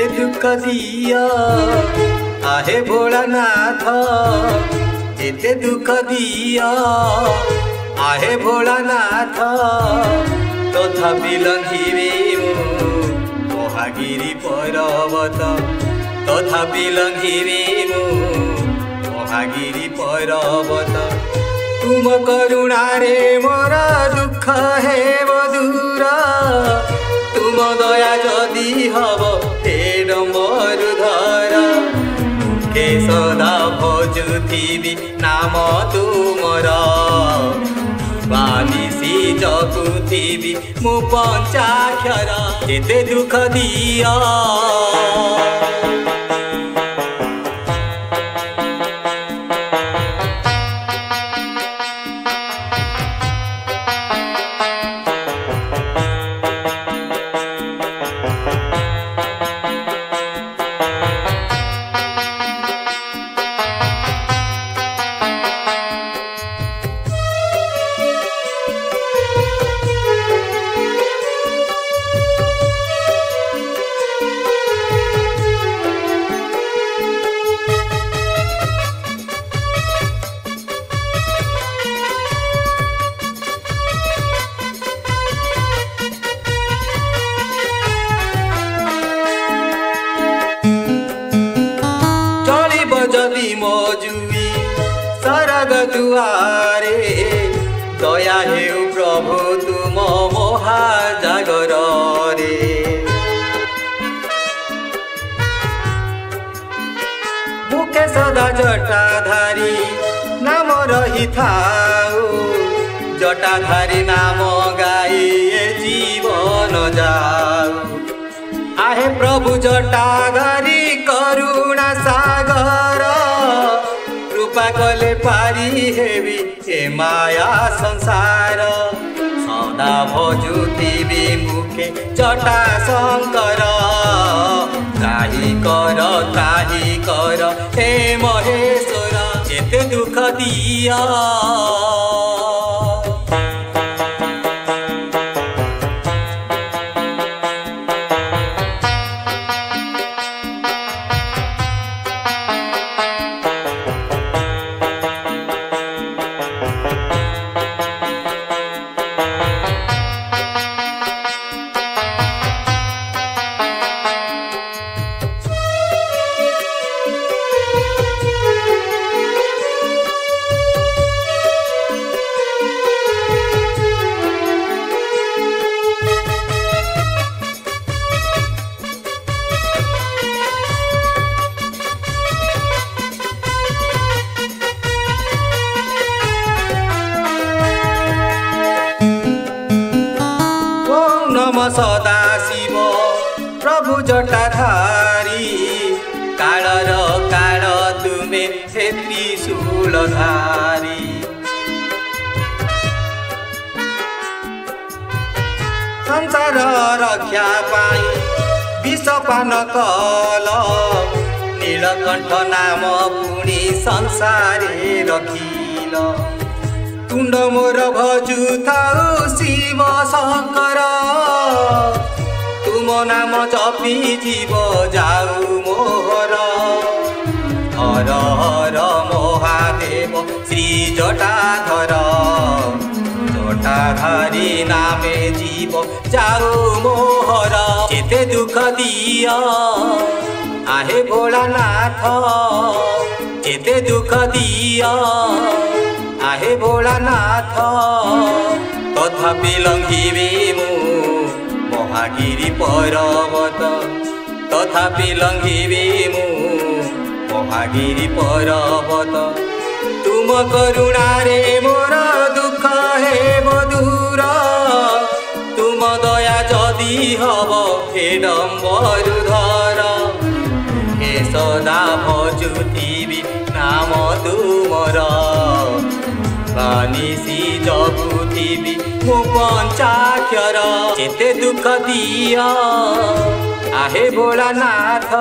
जेते दुख दिया आहे भोलानाथ जेते दुख दिया आहे भोलानाथ तथापि लंघिबे महागिरी पर्वत तथापि लंघिबे महागिरी पर्वत तुम करुणा रे मोर दुख हे दूर तुम दया जदि हब हे मरुधर के सदा भजुथिबि नाम तुमर बानिसी जपुथिबि मु पंचाक्षर जेते दुख दिया जदि मजुई सरग दुआरे दया हेउ प्रभु तुम महाजागर रे मुखे सदा जटाधारी नाम रही थाऊ जटाधारी नाम गाई जीवन जाऊ आहे प्रभु जटाधारी करुणा सागर कृपा कले पारी हेबी हे माया संसार सदा भजुथिबि मुखे जटा शंकर त्राही कर हे महेश्वर जेते दुख दिया नम सदा शिव प्रभु जटाधारी कालर काल तुमे हे त्रिशूलधारी संसार रक्षा पाई विषपान कल नीलकंठ नाम पुणी संसारे रखिल तुंड मोर भजु थाऊ शिव शंकर तुम नाम जपी जीव जाऊ मोहर हर हर महादेव श्री जटाधर जटाधारी नामे जीव जाऊ मोहर जेते दुख दिया आहे भोलानाथ जेते दुख दिया आहे भोलानाथ तथापि लंघिबे महागिरी पर्वत तथापि लंघिबे महागिरी पर्वत तुम करुणा रे मोर दुख हे दूर तुम दया जदि हब हे मरुधर हे सदा भजुथिबि नाम तुमर बानिसी जपुथिबि मु पंचाक्षर जेते दुख दिया आहे भोलानाथ।